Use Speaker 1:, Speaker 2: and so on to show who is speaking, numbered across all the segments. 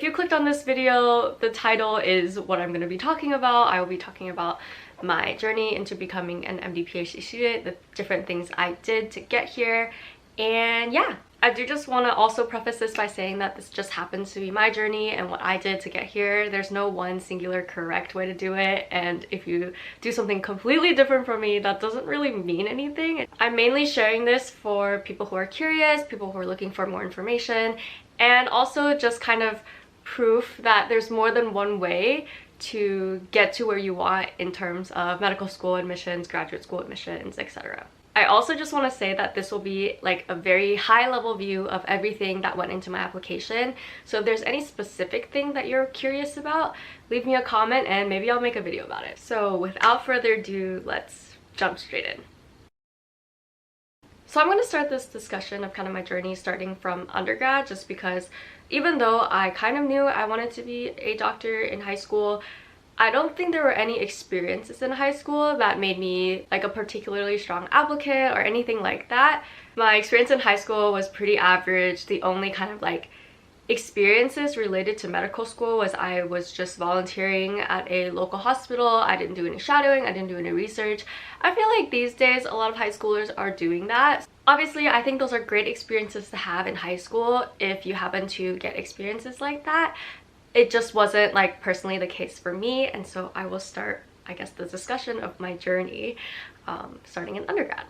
Speaker 1: If you clicked on this video, the title is what I'm going to be talking about. I will be talking about my journey into becoming an MD-PhD student, the different things I did to get here, and yeah. I do just want to also preface this by saying that this just happens to be my journey and what I did to get here. There's no one singular correct way to do it, and if you do something completely different from me, that doesn't really mean anything. I'm mainly sharing this for people who are curious, people who are looking for more information, and also just kind of proof that there's more than one way to get to where you want in terms of medical school admissions, graduate school admissions, etc. I also just want to say that this will be like a very high level view of everything that went into my application. So if there's any specific thing that you're curious about, leave me a comment and maybe I'll make a video about it. So without further ado, let's jump straight in. So I'm going to start this discussion of kind of my journey starting from undergrad, just because even though I kind of knew I wanted to be a doctor in high school, I don't think there were any experiences in high school that made me like a particularly strong applicant or anything like that. My experience in high school was pretty average. The only kind of like experiences related to medical school was I was just volunteering at a local hospital. I didn't do any shadowing, I didn't do any research. I feel like these days a lot of high schoolers are doing that. Obviously, I think those are great experiences to have in high school if you happen to get experiences like that. It just wasn't like personally the case for me, and so I will start, I guess, the discussion of my journey starting in undergrad.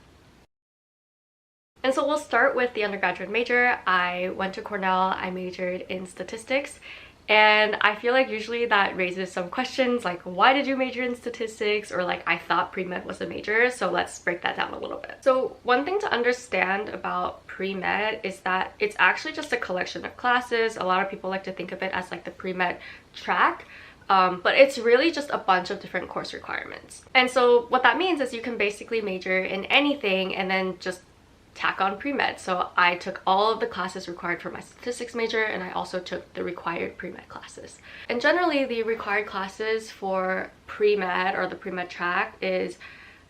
Speaker 1: And so we'll start with the undergraduate major. I went to Cornell, I majored in statistics, and I feel like usually that raises some questions like, why did you major in statistics? Or like, I thought pre-med was a major, so let's break that down a little bit. So one thing to understand about pre-med is that it's actually just a collection of classes. A lot of people like to think of it as like the pre-med track. But it's really just a bunch of different course requirements. And so what that means is you can basically major in anything and then just tack on pre-med. So I took all of the classes required for my statistics major, and I also took the required pre-med classes. And generally the required classes for pre-med or the pre-med track is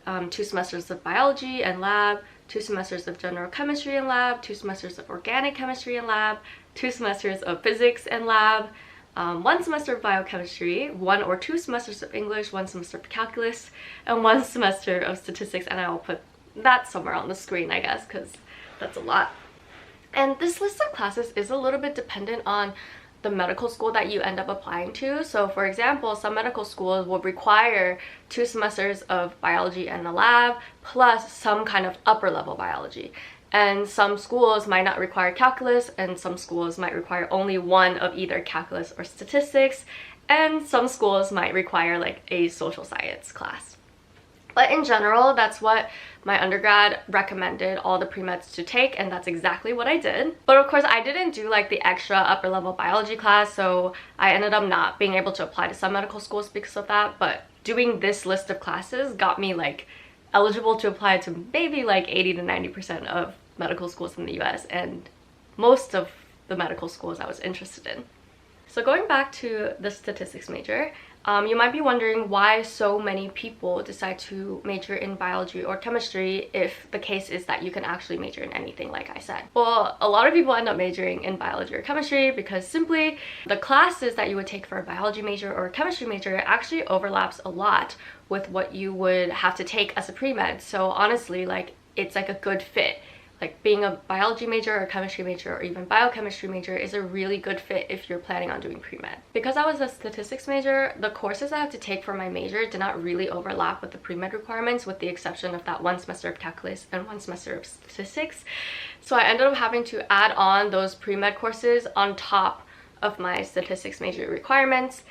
Speaker 1: 2 semesters of biology and lab, 2 semesters of general chemistry and lab, 2 semesters of organic chemistry and lab, 2 semesters of physics and lab, 1 semester of biochemistry, 1 or 2 semesters of English, 1 semester of calculus, and 1 semester of statistics, and I will put that somewhere on the screen, I guess, because that's a lot. And this list of classes is a little bit dependent on the medical school that you end up applying to. So for example, some medical schools will require 2 semesters of biology and the lab plus some kind of upper level biology. And some schools might not require calculus, and some schools might require only 1 of either calculus or statistics, and some schools might require like a social science class. But in general, that's what my undergrad recommended all the pre-meds to take, and that's exactly what I did. But of course, I didn't do like the extra upper level biology class, so I ended up not being able to apply to some medical schools because of that. But doing this list of classes got me like eligible to apply to maybe like 80 to 90% of medical schools in the US, and most of the medical schools I was interested in. So going back to the statistics major, you might be wondering why so many people decide to major in biology or chemistry if the case is that you can actually major in anything, like I said. Well, a lot of people end up majoring in biology or chemistry because simply the classes that you would take for a biology major or a chemistry major actually overlaps a lot with what you would have to take as a pre-med. So honestly, like, it's like a good fit. Like being a biology major or chemistry major or even biochemistry major is a really good fit if you're planning on doing pre-med. Because I was a statistics major, the courses I had to take for my major did not really overlap with the pre-med requirements, with the exception of that 1 semester of calculus and 1 semester of statistics. So I ended up having to add on those pre-med courses on top of my statistics major requirements.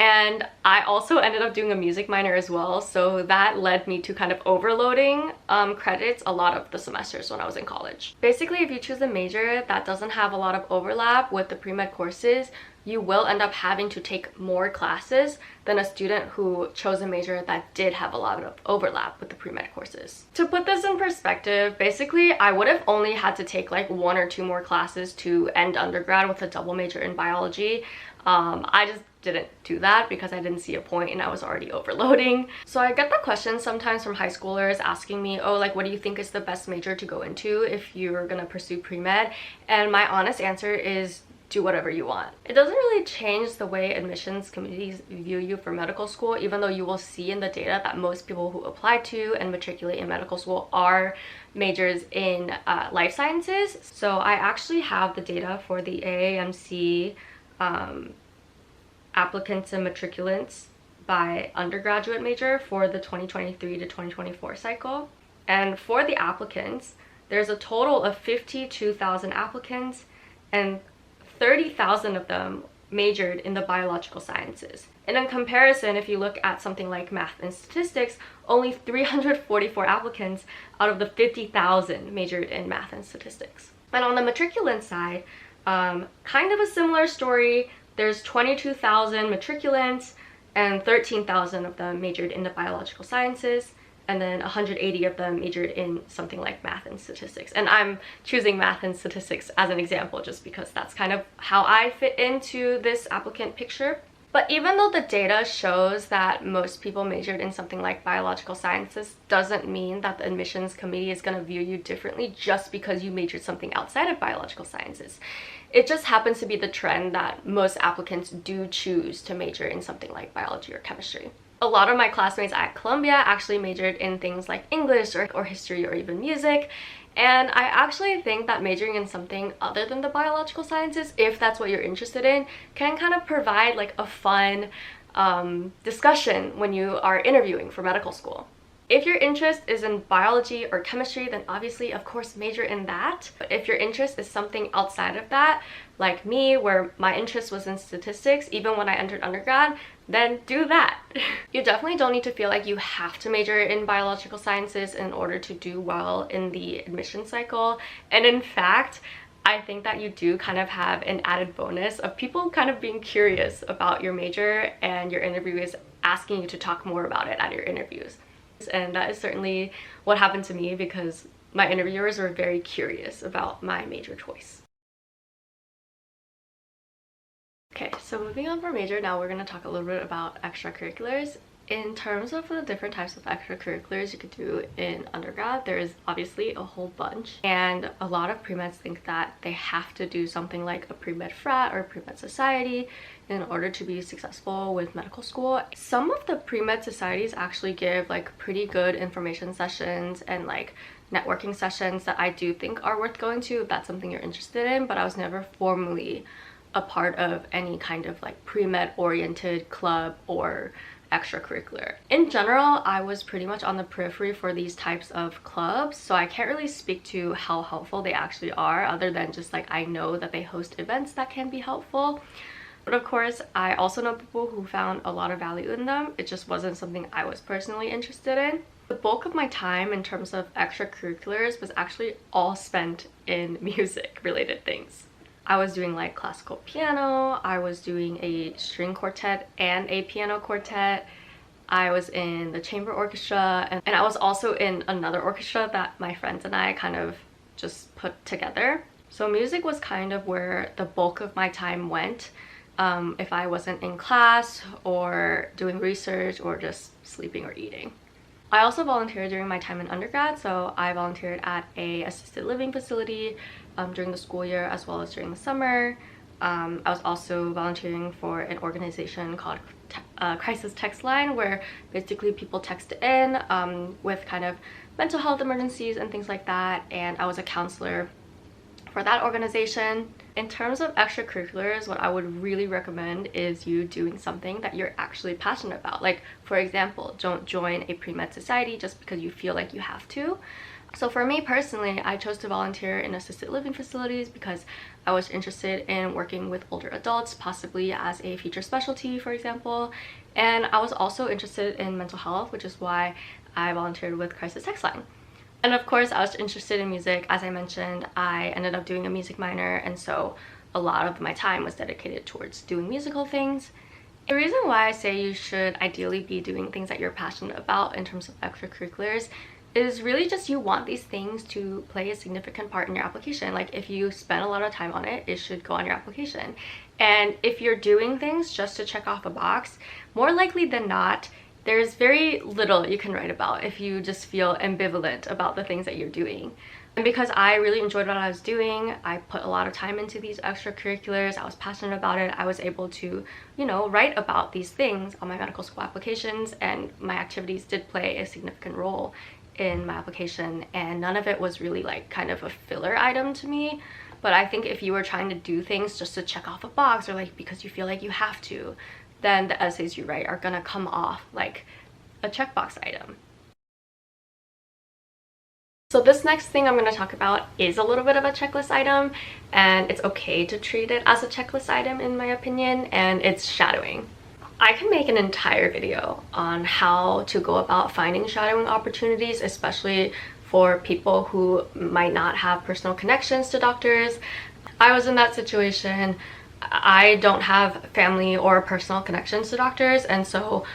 Speaker 1: And I also ended up doing a music minor as well, so that led me to kind of overloading credits a lot of the semesters when I was in college. Basically, if you choose a major that doesn't have a lot of overlap with the pre-med courses, you will end up having to take more classes than a student who chose a major that did have a lot of overlap with the pre-med courses. To put this in perspective, basically I would have only had to take like 1 or 2 more classes to end undergrad with a double major in biology. I just didn't do that because I didn't see a point and I was already overloading. So I get the question sometimes from high schoolers asking me, oh, like, what do you think is the best major to go into if you're gonna pursue pre-med? And my honest answer is do whatever you want. It doesn't really change the way admissions committees view you for medical school, even though you will see in the data that most people who apply to and matriculate in medical school are majors in life sciences. So I actually have the data for the AAMC applicants and matriculants by undergraduate major for the 2023 to 2024 cycle. And for the applicants, there's a total of 52,000 applicants, and 30,000 of them majored in the biological sciences. And in comparison, if you look at something like math and statistics, only 344 applicants out of the 50,000 majored in math and statistics. And on the matriculant side, kind of a similar story. There's 22,000 matriculants, and 13,000 of them majored in the biological sciences, and then 180 of them majored in something like math and statistics. And I'm choosing math and statistics as an example just because that's kind of how I fit into this applicant picture. But even though the data shows that most people majored in something like biological sciences, doesn't mean that the admissions committee is going to view you differently just because you majored something outside of biological sciences. It just happens to be the trend that most applicants do choose to major in something like biology or chemistry. A lot of my classmates at Columbia actually majored in things like English or history or even music. And I actually think that majoring in something other than the biological sciences, if that's what you're interested in, can kind of provide like a fun discussion when you are interviewing for medical school. If your interest is in biology or chemistry, then obviously, of course, major in that. But if your interest is something outside of that, like me, where my interest was in statistics, even when I entered undergrad, then do that. You definitely don't need to feel like you have to major in biological sciences in order to do well in the admission cycle. And in fact, I think that you do kind of have an added bonus of people kind of being curious about your major, and your interviewers asking you to talk more about it at your interviews. And that is certainly what happened to me because my interviewers were very curious about my major choice. Okay, so moving on from major, now we're going to talk a little bit about extracurriculars. In terms of the different types of extracurriculars you could do in undergrad, there is obviously a whole bunch. And a lot of pre-meds think that they have to do something like a pre-med frat or pre-med society in order to be successful with medical school. Some of the pre-med societies actually give like pretty good information sessions and like networking sessions that I do think are worth going to if that's something you're interested in, but I was never formally a part of any kind of like pre-med oriented club or extracurricular. In general, I was pretty much on the periphery for these types of clubs, so I can't really speak to how helpful they actually are, other than just like I know that they host events that can be helpful. But of course, I also know people who found a lot of value in them. It just wasn't something I was personally interested in. The bulk of my time in terms of extracurriculars was actually all spent in music related things. I was doing like classical piano, I was doing a string quartet and a piano quartet, I was in the chamber orchestra, and I was also in another orchestra that my friends and I kind of just put together. So music was kind of where the bulk of my time went, if I wasn't in class or doing research or just sleeping or eating. I also volunteered during my time in undergrad, so I volunteered at a assisted living facility during the school year as well as during the summer. I was also volunteering for an organization called Crisis Text Line, where basically people text in with kind of mental health emergencies and things like that, and I was a counselor for that organization. In terms of extracurriculars, what I would really recommend is you doing something that you're actually passionate about. Like, for example, don't join a pre-med society just because you feel like you have to. So for me personally, I chose to volunteer in assisted living facilities because I was interested in working with older adults, possibly as a future specialty, for example. And I was also interested in mental health, which is why I volunteered with Crisis Text Line. And of course, I was interested in music. As I mentioned, I ended up doing a music minor, and so a lot of my time was dedicated towards doing musical things. The reason why I say you should ideally be doing things that you're passionate about in terms of extracurriculars is really just you want these things to play a significant part in your application. Like, if you spend a lot of time on it, it should go on your application. And if you're doing things just to check off a box, more likely than not, there's very little you can write about if you just feel ambivalent about the things that you're doing. And because I really enjoyed what I was doing, I put a lot of time into these extracurriculars, I was passionate about it, I was able to, you know, write about these things on my medical school applications, and my activities did play a significant role in my application, and none of it was really like kind of a filler item to me. But I think if you were trying to do things just to check off a box, or like because you feel like you have to, then the essays you write are gonna come off like a checkbox item. So this next thing I'm going to talk about is a little bit of a checklist item, and it's okay to treat it as a checklist item in my opinion, and it's shadowing. I can make an entire video on how to go about finding shadowing opportunities, especially for people who might not have personal connections to doctors. I was in that situation. I don't have family or personal connections to doctors, and so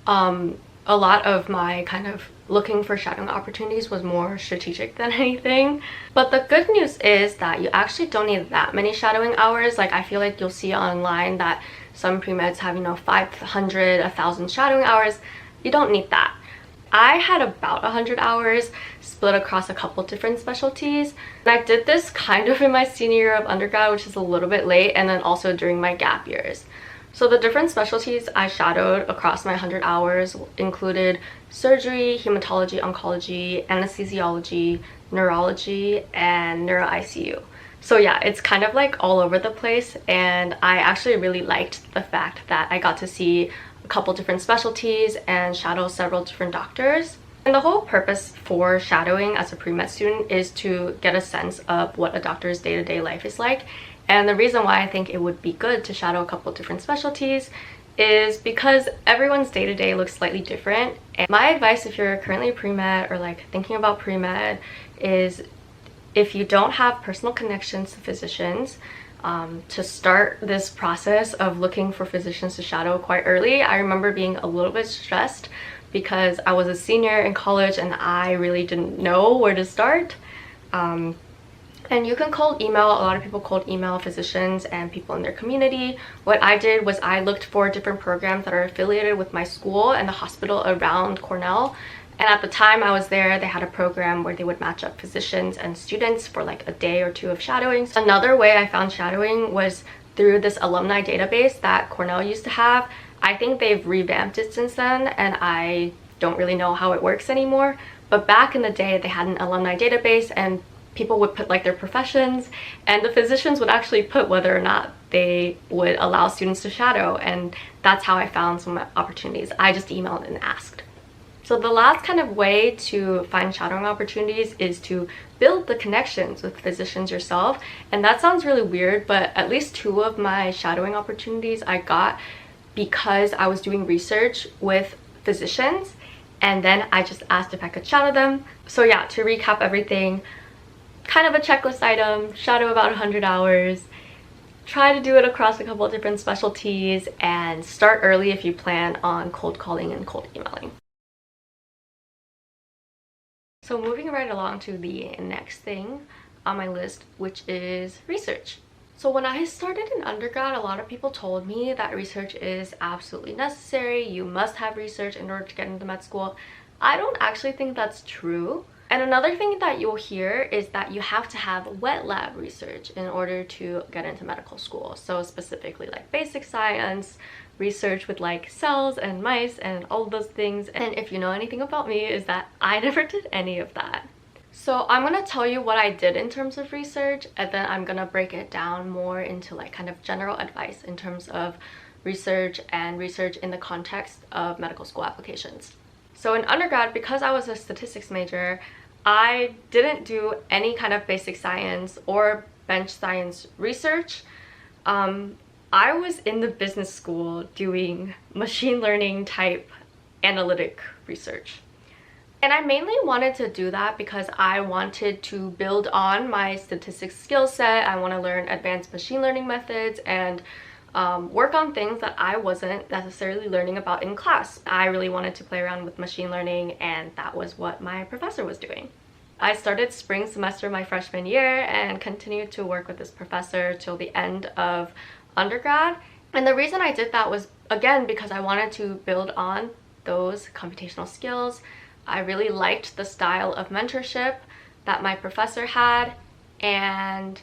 Speaker 1: a lot of my kind of looking for shadowing opportunities was more strategic than anything. But the good news is that you actually don't need that many shadowing hours. Like, I feel like you'll see online that some pre-meds have, you know, 500, 1,000 shadowing hours. You don't need that. I had about 100 hours split across a couple different specialties. And I did this kind of in my senior year of undergrad, which is a little bit late, and then also during my gap years. So the different specialties I shadowed across my 100 hours included surgery, hematology, oncology, anesthesiology, neurology, and neuro-ICU. So yeah, it's kind of like all over the place, and I actually really liked the fact that I got to see a couple different specialties and shadow several different doctors. And the whole purpose for shadowing as a pre-med student is to get a sense of what a doctor's day-to-day life is like. And the reason why I think it would be good to shadow a couple different specialties is because everyone's day-to-day looks slightly different. And my advice if you're currently pre-med or like thinking about pre-med is, if you don't have personal connections to physicians, to start this process of looking for physicians to shadow quite early. I remember being a little bit stressed because I was a senior in college and I really didn't know where to start. And you can cold email. A lot of people cold email physicians and people in their community. What I did was I looked for different programs that are affiliated with my school and the hospital around Cornell. And at the time I was there, they had a program where they would match up physicians and students for like a day or two of shadowing. Another way I found shadowing was through this alumni database that Cornell used to have. I think they've revamped it since then, and I don't really know how it works anymore. But back in the day, they had an alumni database, and people would put like their professions, and the physicians would actually put whether or not they would allow students to shadow, and that's how I found some opportunities. I just emailed and asked. So the last kind of way to find shadowing opportunities is to build the connections with physicians yourself. And that sounds really weird, but at least 2 of my shadowing opportunities I got because I was doing research with physicians, and then I just asked if I could shadow them. So yeah, to recap everything, kind of a checklist item, shadow about 100 hours, try to do it across a couple of different specialties, and start early if you plan on cold calling and cold emailing. So moving right along to the next thing on my list, which is research. So when I started in undergrad, a lot of people told me that research is absolutely necessary. You must have research in order to get into med school. I don't actually think that's true. And another thing that you'll hear is that you have to have wet lab research in order to get into medical school. So specifically like basic science, research with like cells and mice and all of those things. And if you know anything about me, is that I never did any of that. So I'm gonna tell you what I did in terms of research, and then I'm gonna break it down more into like kind of general advice in terms of research and research in the context of medical school applications. So in undergrad, because I was a statistics major, I didn't do any kind of basic science or bench science research. I was in the business school doing machine learning type analytic research. And I mainly wanted to do that because I wanted to build on my statistics skill set. I want to learn advanced machine learning methods and work on things that I wasn't necessarily learning about in class. I really wanted to play around with machine learning, and that was what my professor was doing. I started spring semester my freshman year and continued to work with this professor till the end of undergrad. And the reason I did that was, again, because I wanted to build on those computational skills. I really liked the style of mentorship that my professor had, and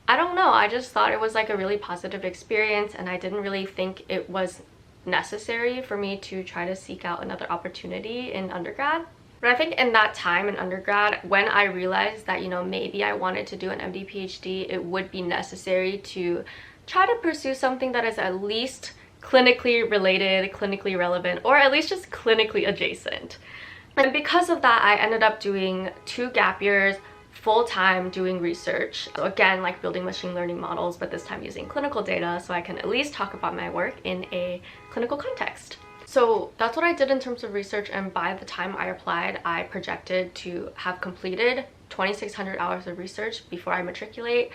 Speaker 1: I don't know, I just thought it was like a really positive experience, and I didn't really think it was necessary for me to try to seek out another opportunity in undergrad. But I think in that time in undergrad, when I realized that, you know, maybe I wanted to do an MD-PhD, it would be necessary to try to pursue something that is at least clinically related, clinically relevant, or at least just clinically adjacent. And because of that, I ended up doing 2 gap years full-time doing research. So again, like building machine learning models, but this time using clinical data so I can at least talk about my work in a clinical context. So that's what I did in terms of research, and by the time I applied, I projected to have completed 2,600 hours of research before I matriculate.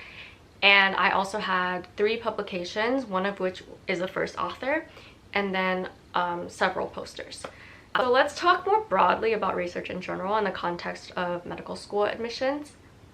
Speaker 1: And I also had 3 publications, one of which is a first author, and then several posters. So let's talk more broadly about research in general in the context of medical school admissions.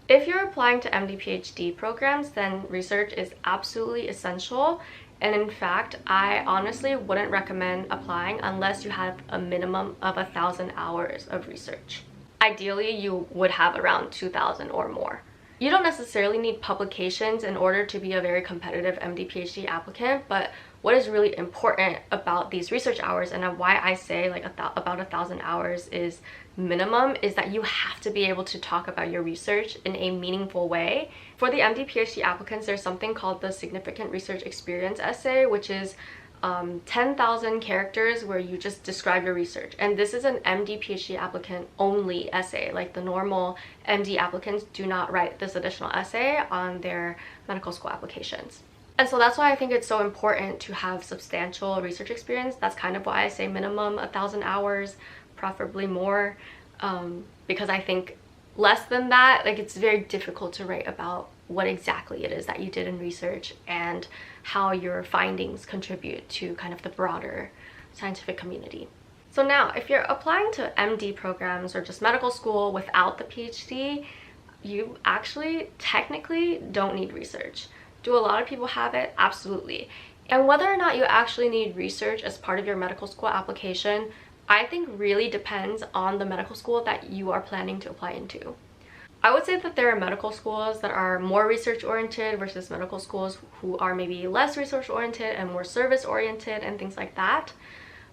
Speaker 1: If you're applying to MD-PhD programs, then research is absolutely essential. And in fact, I honestly wouldn't recommend applying unless you have a minimum of 1,000 hours of research. Ideally, you would have around 2,000 or more. You don't necessarily need publications in order to be a very competitive MD-PhD applicant, but what is really important about these research hours, and why I say like about 1,000 hours is minimum, is that you have to be able to talk about your research in a meaningful way. For the MD-PhD applicants, there's something called the Significant Research Experience essay, which is 10,000 characters where you just describe your research. And this is an MD-PhD applicant only essay. Like the normal MD applicants do not write this additional essay on their medical school applications. And so that's why I think it's so important to have substantial research experience. That's kind of why I say minimum 1,000 hours, preferably more, because I think less than that, like, it's very difficult to write about what exactly it is that you did in research and how your findings contribute to kind of the broader scientific community. So now, if you're applying to MD programs or just medical school without the PhD, you actually technically don't need research. Do a lot of people have it? Absolutely. And whether or not you actually need research as part of your medical school application, I think really depends on the medical school that you are planning to apply into. I would say that there are medical schools that are more research oriented versus medical schools who are maybe less research oriented and more service oriented and things like that.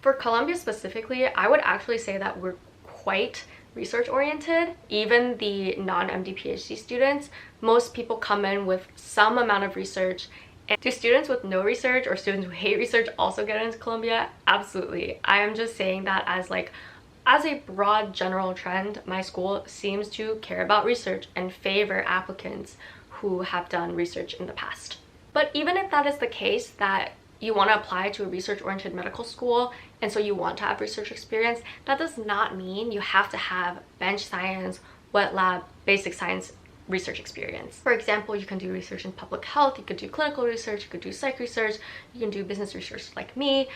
Speaker 1: For Columbia specifically, I would actually say that we're quite research oriented. Even the non-MD PhD students, most people come in with some amount of research. And do students with no research or students who hate research also get into Columbia? Absolutely. I am just saying that as a broad general trend, my school seems to care about research and favor applicants who have done research in the past. But even if that is the case, that you want to apply to a research-oriented medical school and so you want to have research experience, that does not mean you have to have bench science, wet lab, basic science research experience. For example, you can do research in public health, you could do clinical research, you could do psych research, you can do business research like me.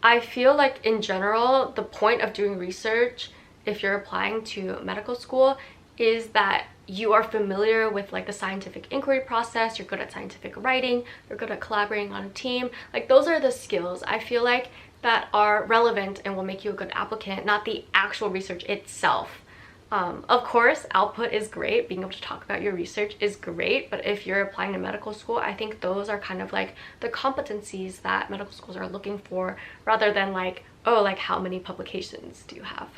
Speaker 1: I feel like in general, the point of doing research, if you're applying to medical school, is that you are familiar with like the scientific inquiry process, you're good at scientific writing, you're good at collaborating on a team. Like, those are the skills I feel like that are relevant and will make you a good applicant, not the actual research itself. Of course, output is great, being able to talk about your research is great, but if you're applying to medical school, I think those are kind of like the competencies that medical schools are looking for, rather than like, oh, like how many publications do you have?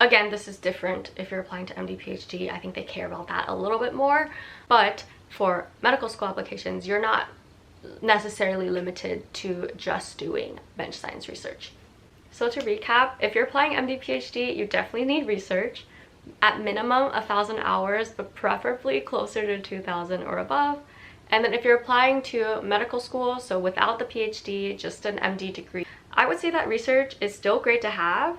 Speaker 1: Again, this is different if you're applying to MD PhD. I think they care about that a little bit more, but for medical school applications, you're not necessarily limited to just doing bench science research. So to recap, if you're applying MD PhD, you definitely need research. At minimum 1,000 hours, but preferably closer to 2,000 or above. And then if you're applying to medical school, so without the PhD, just an MD degree, I would say that research is still great to have.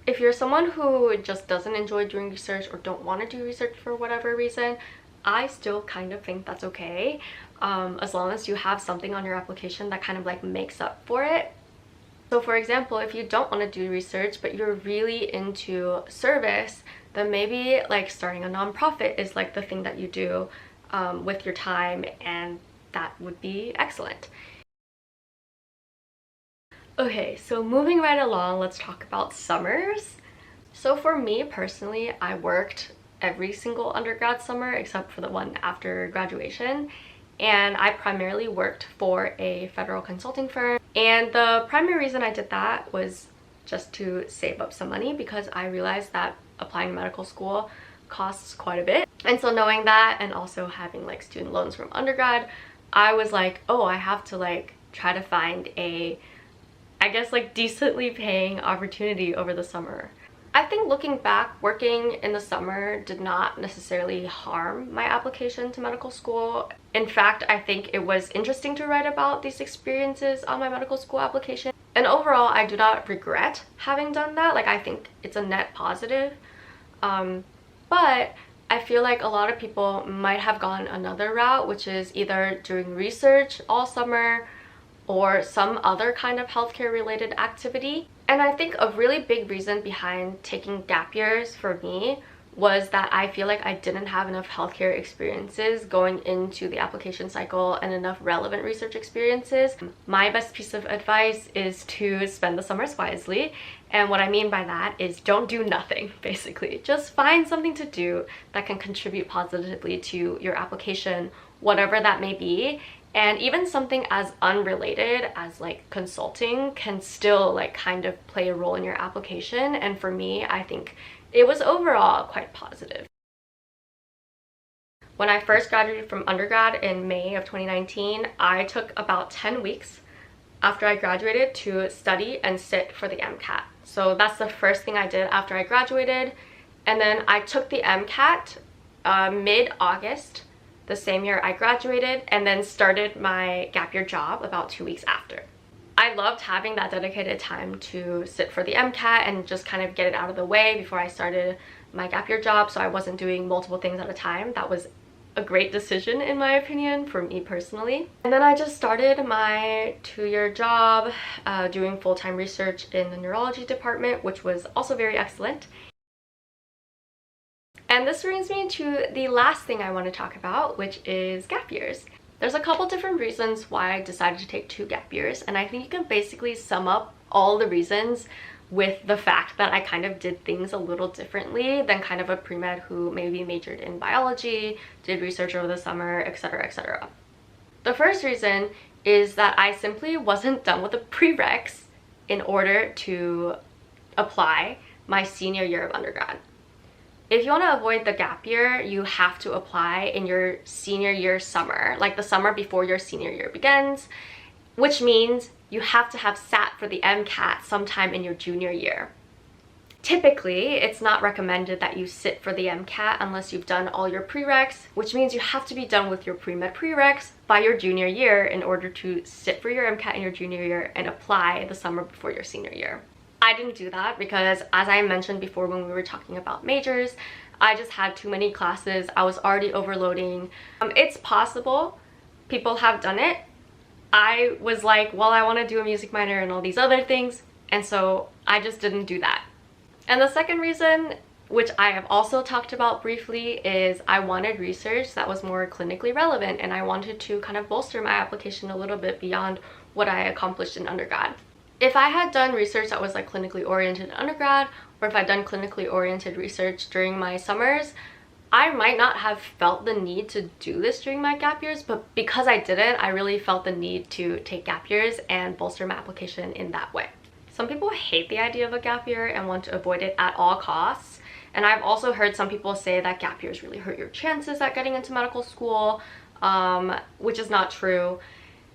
Speaker 1: If you're someone who just doesn't enjoy doing research or don't want to do research for whatever reason, I still kind of think that's okay, as long as you have something on your application that kind of like makes up for it. So for example, if you don't want to do research but you're really into service, then maybe like starting a nonprofit is like the thing that you do with your time, and that would be excellent. Okay, so moving right along, let's talk about summers. So for me personally, I worked every single undergrad summer except for the one after graduation. And I primarily worked for a federal consulting firm. And the primary reason I did that was just to save up some money, because I realized that applying to medical school costs quite a bit. And so knowing that, and also having like student loans from undergrad, I was like, oh, I have to like try to find a, I guess, like decently paying opportunity over the summer. I think looking back, working in the summer did not necessarily harm my application to medical school. In fact, I think it was interesting to write about these experiences on my medical school application. And overall, I do not regret having done that. Like, I think it's a net positive. But I feel like a lot of people might have gone another route, which is either doing research all summer or some other kind of healthcare related activity. And I think a really big reason behind taking gap years for me was that I feel like I didn't have enough healthcare experiences going into the application cycle and enough relevant research experiences. My best piece of advice is to spend the summers wisely. And what I mean by that is don't do nothing, basically. Just find something to do that can contribute positively to your application, whatever that may be. And even something as unrelated as like consulting can still like kind of play a role in your application. And for me, I think it was overall quite positive. When I first graduated from undergrad in May of 2019, I took about 10 weeks after I graduated to study and sit for the MCAT. So that's the first thing I did after I graduated. And then I took the MCAT mid-August, the same year I graduated, and then started my gap year job about 2 weeks after. I loved having that dedicated time to sit for the MCAT and just kind of get it out of the way before I started my gap year job, so I wasn't doing multiple things at a time. That was a great decision in my opinion for me personally. And then I just started my 2-year job doing full-time research in the neurology department, which was also very excellent. And this brings me to the last thing I want to talk about, which is gap years. There's a couple different reasons why I decided to take 2 gap years, and I think you can basically sum up all the reasons with the fact that I kind of did things a little differently than kind of a pre-med who maybe majored in biology, did research over the summer, etc., etc. The first reason is that I simply wasn't done with the prereqs in order to apply my senior year of undergrad. If you want to avoid the gap year, you have to apply in your senior year summer, like the summer before your senior year begins, which means you have to have sat for the MCAT sometime in your junior year. Typically, it's not recommended that you sit for the MCAT unless you've done all your prereqs, which means you have to be done with your pre-med prereqs by your junior year in order to sit for your MCAT in your junior year and apply the summer before your senior year. I didn't do that because, as I mentioned before when we were talking about majors, I just had too many classes. I was already overloading. It's possible people have done it. I was like, well, I want to do a music minor and all these other things, and so I just didn't do that. And the second reason, which I have also talked about briefly, is I wanted research that was more clinically relevant, and I wanted to kind of bolster my application a little bit beyond what I accomplished in undergrad. If I had done research that was like clinically oriented in undergrad, or if I'd done clinically oriented research during my summers, I might not have felt the need to do this during my gap years, but because I didn't, I really felt the need to take gap years and bolster my application in that way. Some people hate the idea of a gap year and want to avoid it at all costs. And I've also heard some people say that gap years really hurt your chances at getting into medical school, which is not true.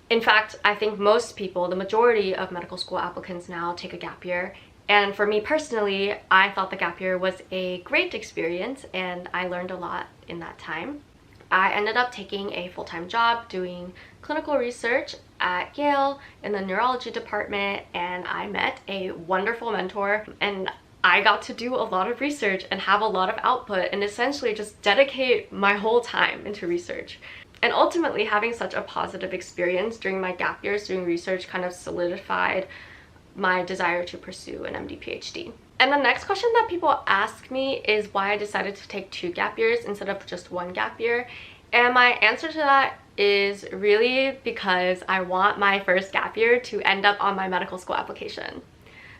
Speaker 1: In fact, I think most people, the majority of medical school applicants now take a gap year. And for me personally, I thought the gap year was a great experience and I learned a lot in that time. I ended up taking a full-time job doing clinical research at Yale in the neurology department, and I met a wonderful mentor, and I got to do a lot of research and have a lot of output and essentially just dedicate my whole time into research. And ultimately, having such a positive experience during my gap years doing research kind of solidified my desire to pursue an MD-PhD. And the next question that people ask me is why I decided to take 2 gap years instead of just 1 gap year. And my answer to that is really because I want my first gap year to end up on my medical school application.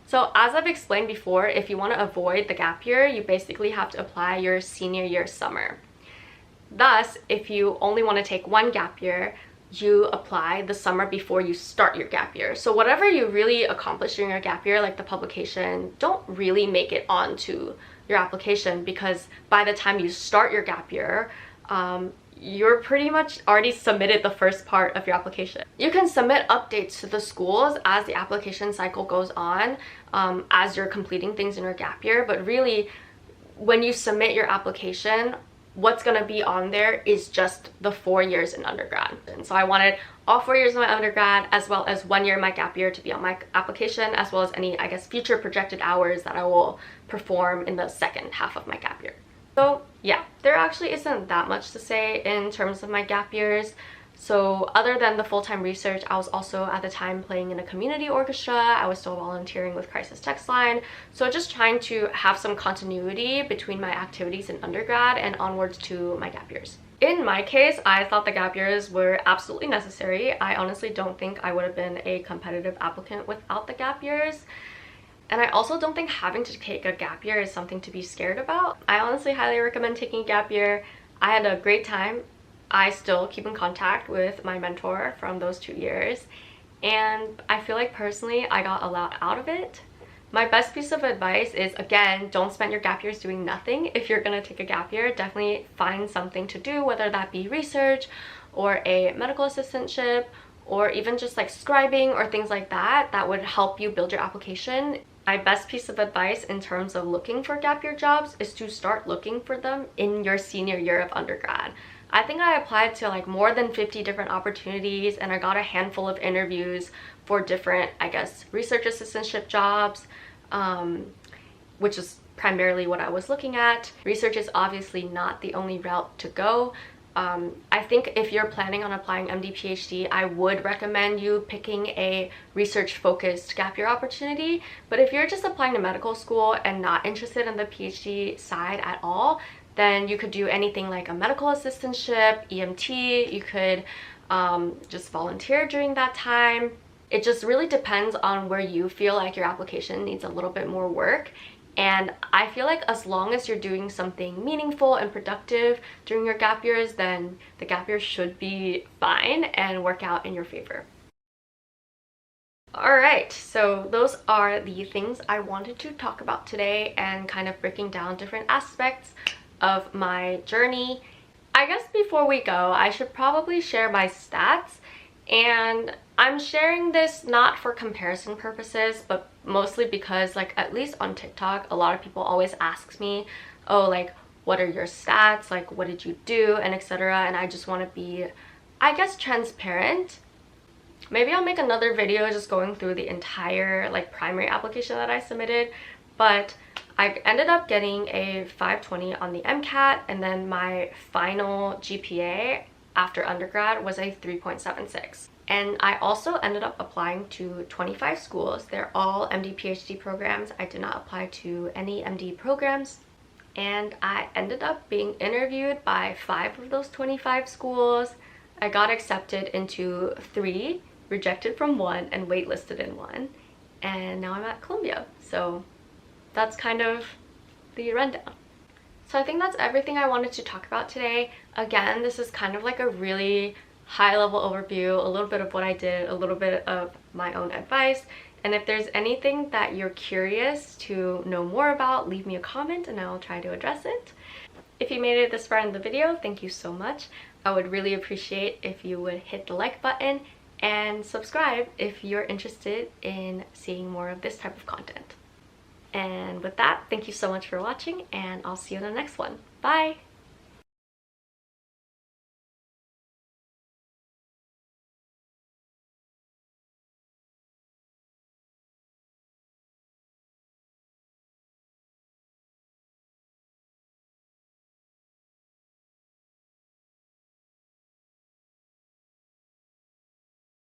Speaker 1: So as I've explained before, if you want to avoid the gap year, you basically have to apply your senior year summer. Thus, if you only want to take one gap year, you apply the summer before you start your gap year. So whatever you really accomplish during your gap year, like the publication, don't really make it onto your application, because by the time you start your gap year, you're pretty much already submitted the first part of your application. You can submit updates to the schools as the application cycle goes on, as you're completing things in your gap year, but really when you submit your application, what's going to be on there is just the 4 years in undergrad. And so I wanted all 4 years of my undergrad as well as 1 year of my gap year to be on my application, as well as any, I guess, future projected hours that I will perform in the second half of my gap year. So yeah, there actually isn't that much to say in terms of my gap years. So other than the full-time research, I was also at the time playing in a community orchestra. I was still volunteering with Crisis Text Line. So just trying to have some continuity between my activities in undergrad and onwards to my gap years. In my case, I thought the gap years were absolutely necessary. I honestly don't think I would have been a competitive applicant without the gap years. And I also don't think having to take a gap year is something to be scared about. I honestly highly recommend taking a gap year. I had a great time. I still keep in contact with my mentor from those 2 years, and I feel like personally I got a lot out of it. My best piece of advice is, again, don't spend your gap years doing nothing. If you're gonna take a gap year, definitely find something to do, whether that be research or a medical assistantship or even just like scribing or things like that, that would help you build your application. My best piece of advice in terms of looking for gap year jobs is to start looking for them in your senior year of undergrad. I think I applied to like more than 50 different opportunities, and I got a handful of interviews for different, I guess, research assistantship jobs, which is primarily what I was looking at. Research is obviously not the only route to go. I think if you're planning on applying MD-PhD, I would recommend you picking a research-focused gap year opportunity. But if you're just applying to medical school and not interested in the PhD side at all, then you could do anything like a medical assistantship, EMT. You could just volunteer during that time. It just really depends on where you feel like your application needs a little bit more work. And I feel like as long as you're doing something meaningful and productive during your gap years, then the gap year should be fine and work out in your favor. Alright, so those are the things I wanted to talk about today, and kind of breaking down different aspects of my journey. I guess before we go, I should probably share my stats. And I'm sharing this not for comparison purposes, but mostly because, like, at least on TikTok, a lot of people always ask me, oh, like, what are your stats? Like, what did you do? And etc. And I just want to be, I guess, transparent. Maybe I'll make another video just going through the entire, like, primary application that I submitted. But I ended up getting a 520 on the MCAT, and then my final GPA after undergrad was a 3.76. And I also ended up applying to 25 schools. They're all MD-PhD programs. I did not apply to any MD programs. And I ended up being interviewed by 5 of those 25 schools. I got accepted into 3, rejected from 1, and waitlisted in 1. And now I'm at Columbia. So that's kind of the rundown. So I think that's everything I wanted to talk about today. Again, this is kind of like a really high-level overview, a little bit of what I did, a little bit of my own advice. And if there's anything that you're curious to know more about, leave me a comment and I'll try to address it. If you made it this far in the video, thank you so much. I would really appreciate if you would hit the like button and subscribe if you're interested in seeing more of this type of content. And with that, thank you so much for watching, and I'll see you in the next one. Bye!